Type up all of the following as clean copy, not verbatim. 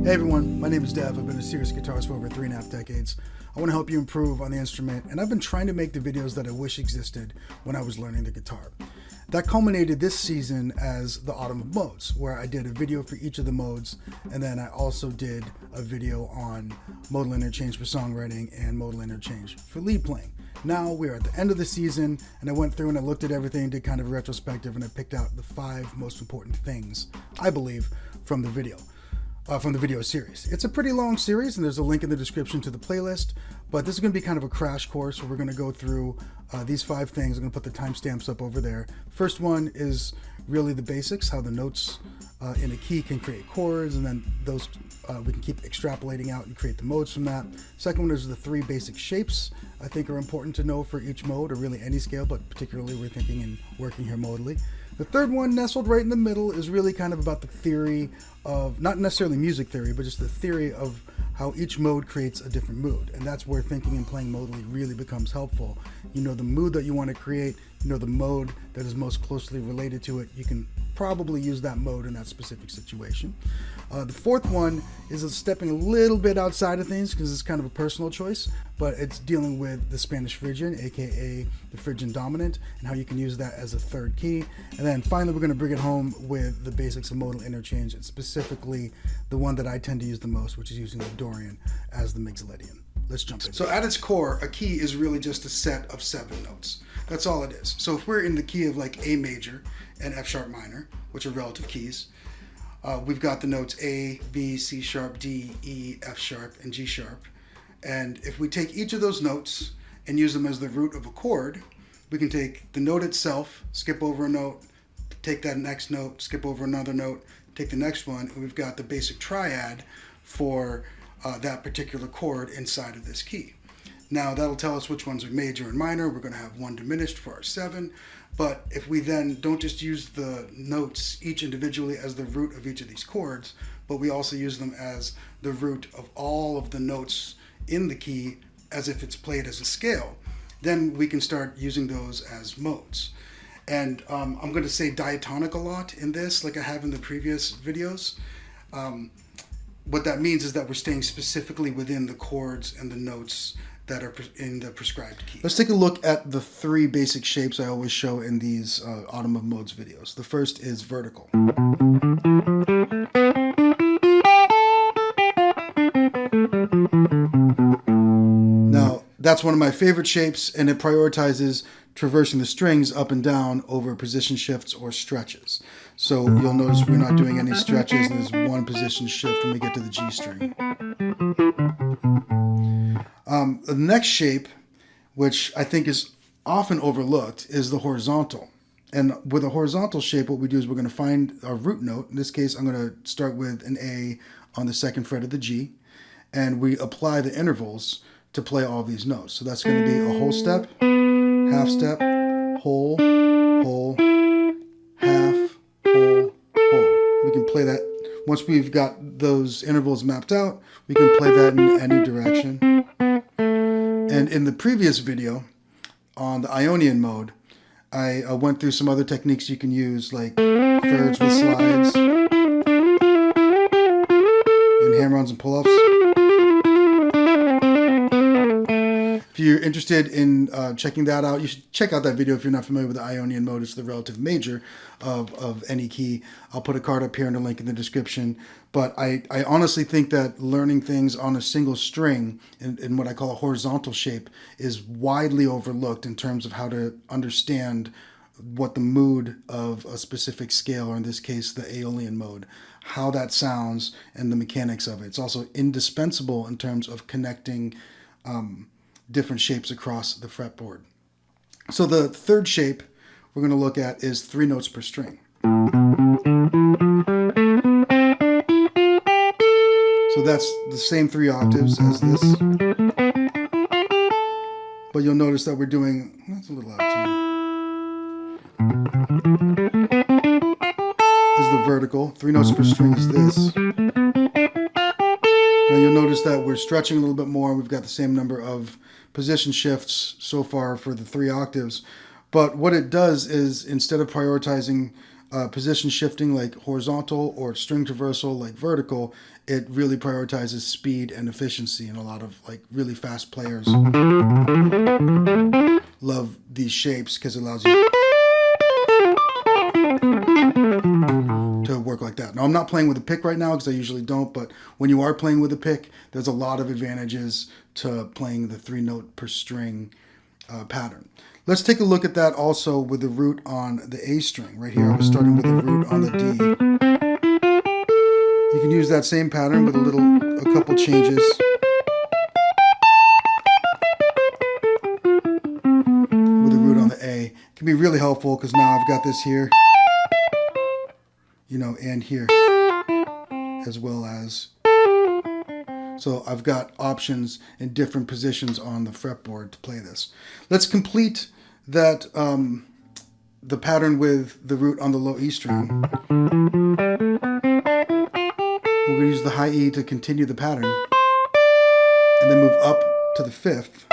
Hey everyone, my name is Dev. I've been a serious guitarist for over 3.5 decades. I want to help you improve on the instrument, and I've been trying to make the videos that I wish existed when I was learning the guitar. That culminated this season as the Autumn of Modes, where I did a video for each of the modes, and then I also did a video on modal interchange for songwriting and modal interchange for lead playing. Now we're at the end of the season, and I went through and I looked at everything, did kind of a retrospective, and I picked out the 5 most important things, I believe, from the video series. It's a pretty long series, and there's a link in the description to the playlist, but this is going to be kind of a crash course where we're going to go through these 5 things. I'm going to put the timestamps up over there. First one is really the basics, how the notes in a key can create chords, and then those we can keep extrapolating out and create the modes from that. Second one is the 3 basic shapes I think are important to know for each mode, or really any scale, but particularly we're thinking and working here modally. The third one, nestled right in the middle, is really kind of about the theory of, not necessarily music theory, but just the theory of how each mode creates a different mood. And that's where thinking and playing modally really becomes helpful. You know the mood that you want to create, you know the mode that is most closely related to it. You can probably use that mode in that specific situation. The fourth one is stepping a little bit outside of things because it's kind of a personal choice, but it's dealing with the Spanish Phrygian, aka the Phrygian dominant, and how you can use that as a third key. And then finally, we're going to bring it home with the basics of modal interchange, and specifically the one that I tend to use the most, which is using the Dorian as the Mixolydian. Let's jump in. So at its core, a key is really just a set of 7 notes. That's all it is. So if we're in the key of like A major and F sharp minor, which are relative keys, we've got the notes A, B, C sharp, D, E, F sharp, and G sharp. And if we take each of those notes and use them as the root of a chord, we can take the note itself, skip over a note, take that next note, skip over another note, take the next one, and we've got the basic triad for that particular chord inside of this key. Now that'll tell us which ones are major and minor. We're going to have 1 diminished for our 7. But if we then don't just use the notes each individually as the root of each of these chords, but we also use them as the root of all of the notes in the key as if it's played as a scale, then we can start using those as modes. And I'm going to say diatonic a lot in this, like I have in the previous videos. What that means is that we're staying specifically within the chords and the notes that are in the prescribed key. Let's take a look at the 3 basic shapes I always show in these Autumn of Modes videos. The first is vertical. Now, that's one of my favorite shapes, and it prioritizes traversing the strings up and down over position shifts or stretches. So you'll notice we're not doing any stretches, and there's 1 position shift when we get to the G string. The next shape, which I think is often overlooked, is the horizontal. And with a horizontal shape, what we do is we're going to find our root note. In this case, I'm going to start with an A on the 2nd fret of the G, and we apply the intervals to play all these notes. So that's going to be a whole step, half step, whole, half, whole. We can play that. Once we've got those intervals mapped out, we can play that in any direction. And in the previous video on the Ionian mode, I went through some other techniques you can use, like thirds with slides, and hammer-ons and pull-ups. If you're interested in checking that out, you should check out that video if you're not familiar with the Ionian mode. It's the relative major of any key. I'll put a card up here and a link in the description. But I honestly think that learning things on a single string in what I call a horizontal shape is widely overlooked in terms of how to understand what the mood of a specific scale, or in this case the Aeolian mode, how that sounds and the mechanics of it. It's also indispensable in terms of connecting different shapes across the fretboard. So the third shape we're going to look at is 3 notes per string. So that's the same 3 octaves as this. But you'll notice that we're doing, that's a little out of tune. Is the vertical. 3 notes per string is this. Now you'll notice that we're stretching a little bit more. We've got the same number of position shifts so far for the 3 octaves. But what it does is, instead of prioritizing position shifting like horizontal or string traversal like vertical, it really prioritizes speed and efficiency, and a lot of like really fast players love these shapes because it allows you to work like that. Now, I'm not playing with a pick right now because I usually don't, but when you are playing with a pick, there's a lot of advantages to playing the 3-note per string pattern. Let's take a look at that also with the root on the A string. Right here, I was starting with the root on the D. You can use that same pattern with a couple changes. With the root on the A. It can be really helpful because now I've got this here, you know, and here, as well as. So I've got options in different positions on the fretboard to play this. Let's complete that the pattern with the root on the low E string. We're going to use the high E to continue the pattern, and then move up to the 5th,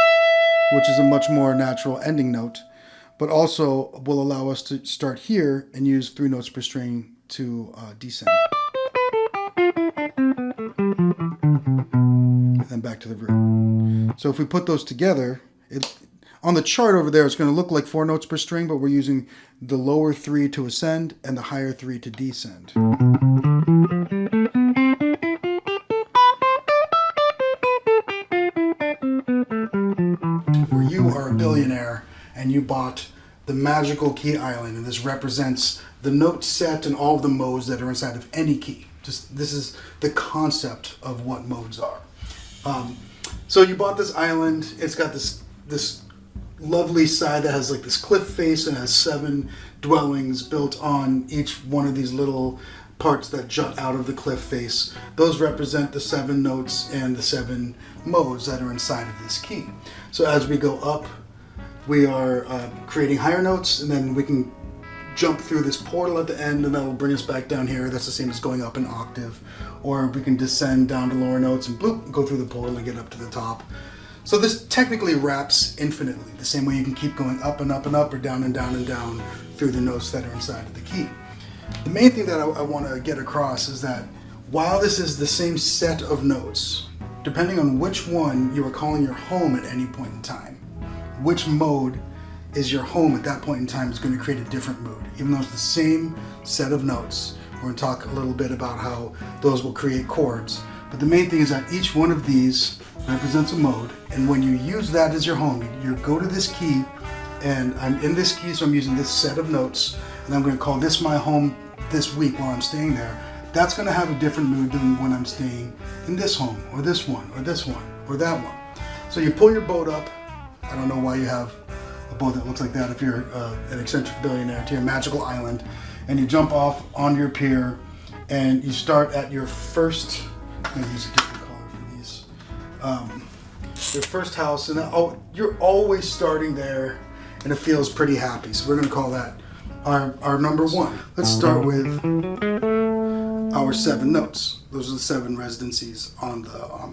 which is a much more natural ending note, but also will allow us to start here and use 3 notes per string to descend. And then back to the root. So if we put those together, on the chart over there, it's going to look like 4 notes per string, but we're using the lower 3 to ascend and the higher 3 to descend. Where you are a billionaire and you bought the magical key island, and this represents the note set and all of the modes that are inside of any key. This is the concept of what modes are. So you bought this island. It's got this lovely side that has like this cliff face and has 7 dwellings built on each one of these little parts that jut out of the cliff face. Those represent the 7 notes and the 7 modes that are inside of this key. So as we go up, we are creating higher notes, and then we can jump through this portal at the end, and that will bring us back down here. That's the same as going up an octave. Or we can descend down to lower notes and bloop, go through the portal and get up to the top. So this technically wraps infinitely, the same way you can keep going up and up and up, or down and down and down through the notes that are inside of the key. The main thing that I want to get across is that while this is the same set of notes, depending on which one you are calling your home at any point in time, which mode is your home at that point in time is going to create a different mood. Even though it's the same set of notes, we're going to talk a little bit about how those will create chords. But the main thing is that each one of these represents a mode, and when you use that as your home, you go to this key, and I'm in this key, so I'm using this set of notes, and I'm going to call this my home this week while I'm staying there. That's going to have a different mood than when I'm staying in this home, or this one, or this one, or that one. So you pull your boat up. I don't know why you have a boat that looks like that if you're an eccentric billionaire, to your magical island, and you jump off on your pier, and you start at your first, I'm going to use a different color for these, your first house, and you're always starting there, and it feels pretty happy. So we're going to call that our number 1. Let's start with our 7 notes. Those are the 7 residencies on the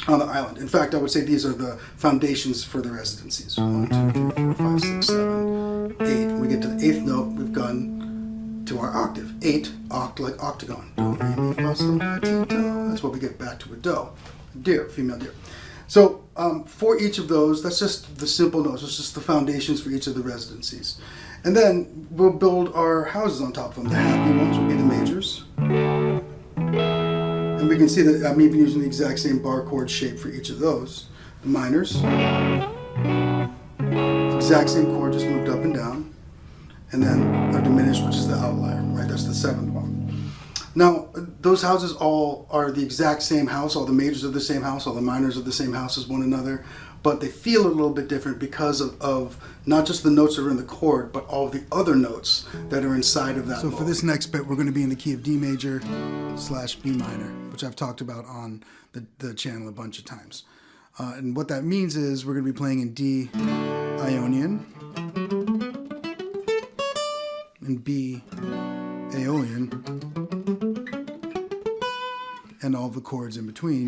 island. In fact, I would say these are the foundations for the residencies. 1, 2, 3, 4, 5, 6, 7, 8. When we get to the 8th note, we've gone to our octave. 8, oct like octagon. Do, re, mi, fa, sol, la, ti, do. That's what we get back to a do. Deer, female deer. So for each of those, that's just the simple notes. It's just the foundations for each of the residencies. And then we'll build our houses on top of them. The happy ones will be the majors. And we can see that I'm even using the exact same bar chord shape for each of those. The minors, exact same chord, just moved up and down. And then our diminished, which is the outlier, right? That's the 7th one. Now, those houses all are the exact same house. All the majors are the same house. All the minors are the same house as one another. But they feel a little bit different because of not just the notes that are in the chord, but all of the other notes that are inside of that. So for this next bit, we're going to be in the key of D major / B minor, which I've talked about on the channel a bunch of times. And what that means is we're going to be playing in D Ionian and B Aeolian, and all the chords in between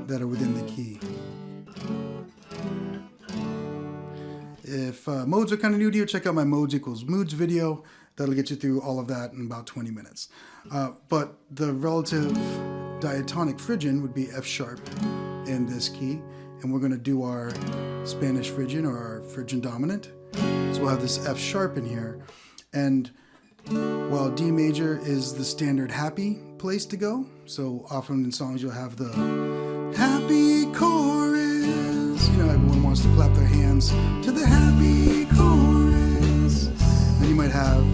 that are within the key. if modes are kind of new to you, check out my modes equals moods video. That'll get you through all of that in about 20 minutes. But the relative diatonic Phrygian would be F sharp in this key. And we're going to do our Spanish Phrygian or our Phrygian dominant. So we'll have this F sharp in here. And while D major is the standard happy place to go, so often in songs you'll have the happy chorus. You know, everyone wants to clap their hands to the happy chorus. Then you might have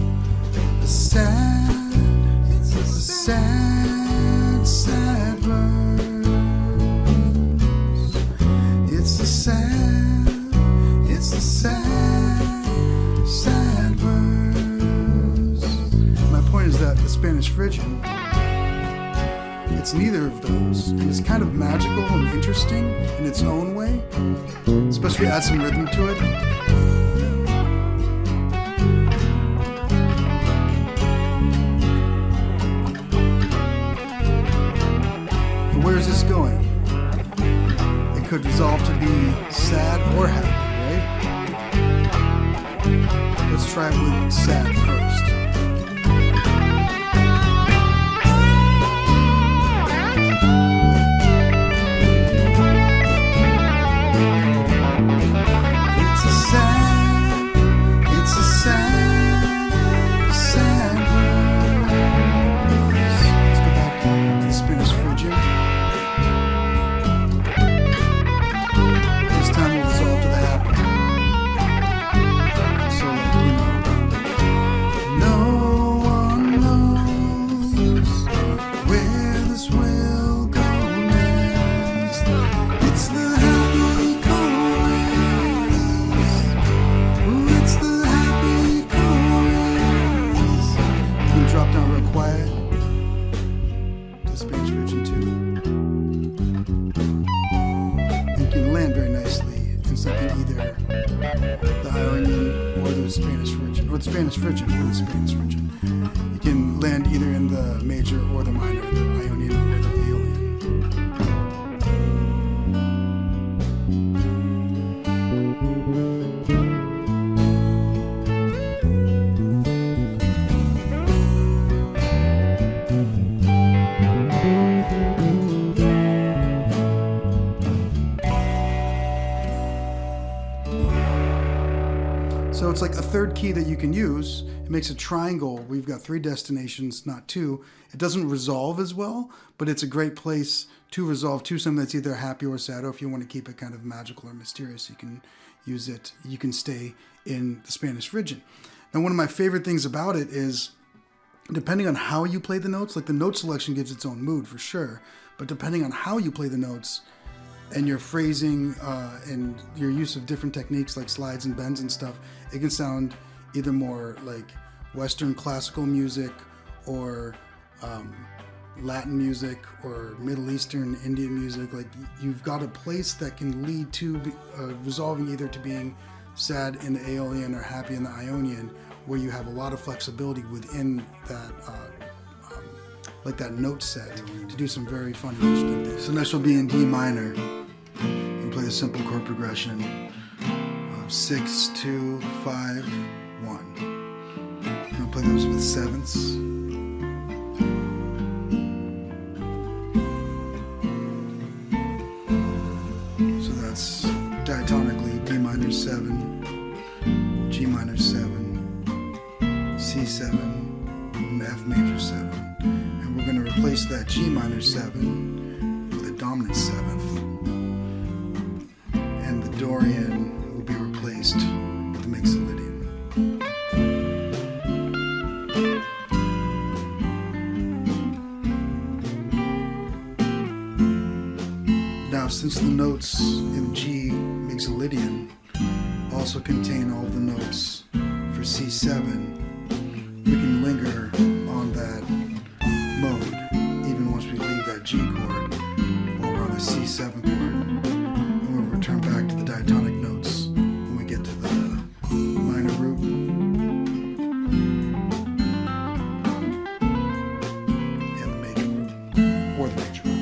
the sad, it's a sad, sad verse. It's the sad, it's the sad, sad verse. My point is that the Spanish Phrygian, it's neither of those, and it's kind of magical and interesting in its own way, especially add some rhythm to it. But where is this going? It could resolve to be sad or happy, right? Let's try it with sad first. Spanish Phrygian or the Spanish Phrygian. You can land either in the major or the minor, the Ionian or the Aeolian. So it's like a third key that you can use. It makes a triangle. We've got 3 destinations, not 2. It doesn't resolve as well, but it's a great place to resolve to something that's either happy or sad, or if you want to keep it kind of magical or mysterious, you can use it. You can stay in the Spanish Phrygian. Now, one of my favorite things about it is, depending on how you play the notes, like the note selection gives its own mood for sure, but depending on how you play the notes, and your phrasing and your use of different techniques like slides and bends and stuff, it can sound either more like Western classical music or Latin music or Middle Eastern Indian music. Like, you've got a place that can lead to resolving either to being sad in the Aeolian or happy in the Ionian, where you have a lot of flexibility within that like that note set to do some very fun and interesting things. So next will be in D minor. You play the simple chord progression of 6, 2, 5, 1. We'll play those with sevenths. So that's diatonically D minor 7, G minor 7, C7, and F major 7. And we're going to replace that G minor 7 with a dominant 7th. And the Dorian will be replaced with the Mixolydian. Now, since the notes in G Mixolydian also contain all the notes for C7, we can linger on that mode even once we leave that G chord while we're on the C7 chord. And we'll return back to the diatonic notes when we get to the minor root. And the major root, or the major root.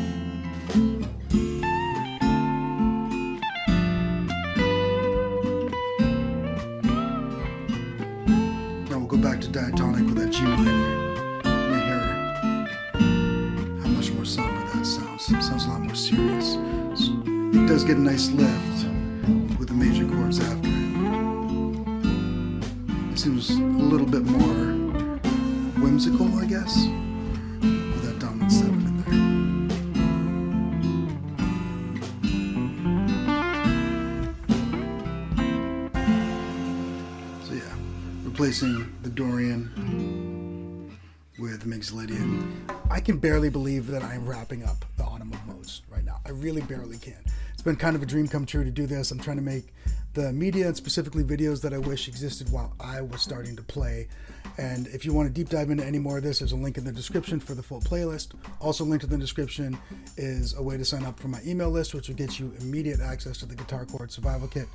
sounds a lot more serious. It does get a nice lift with the major chords after it. It seems a little bit more whimsical, I guess, with that dominant 7 in there. So yeah, replacing the Dorian with Mixolydian. I can barely believe that I'm wrapping up the Autumn of Modes right now. I really barely can. It's been kind of a dream come true to do this. I'm trying to make the media and specifically videos that I wish existed while I was starting to play. And if you want to deep dive into any more of this, there's a link in the description for the full playlist. Also linked in the description is a way to sign up for my email list, which will get you immediate access to the Guitar Chords Survival Kit.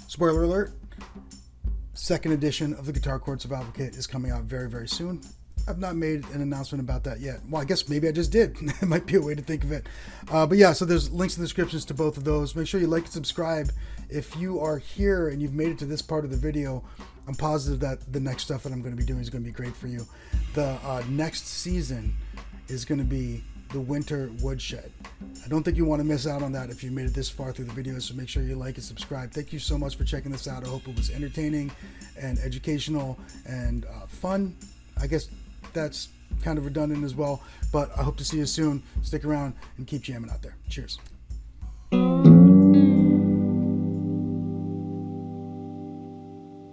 Spoiler alert, second edition of the Guitar Chords Survival Kit is coming out very, very soon. I've not made an announcement about that yet. Well, I guess maybe I just did. It might be a way to think of it. But yeah, so there's links in the descriptions to both of those. Make sure you like and subscribe. If you are here and you've made it to this part of the video, I'm positive that the next stuff that I'm going to be doing is going to be great for you. The next season is going to be the Winter Woodshed. I don't think you want to miss out on that if you made it this far through the video, so make sure you like and subscribe. Thank you so much for checking this out. I hope it was entertaining and educational and fun. I guess that's kind of redundant as well, but I hope to see you soon. Stick around and keep jamming out there. Cheers.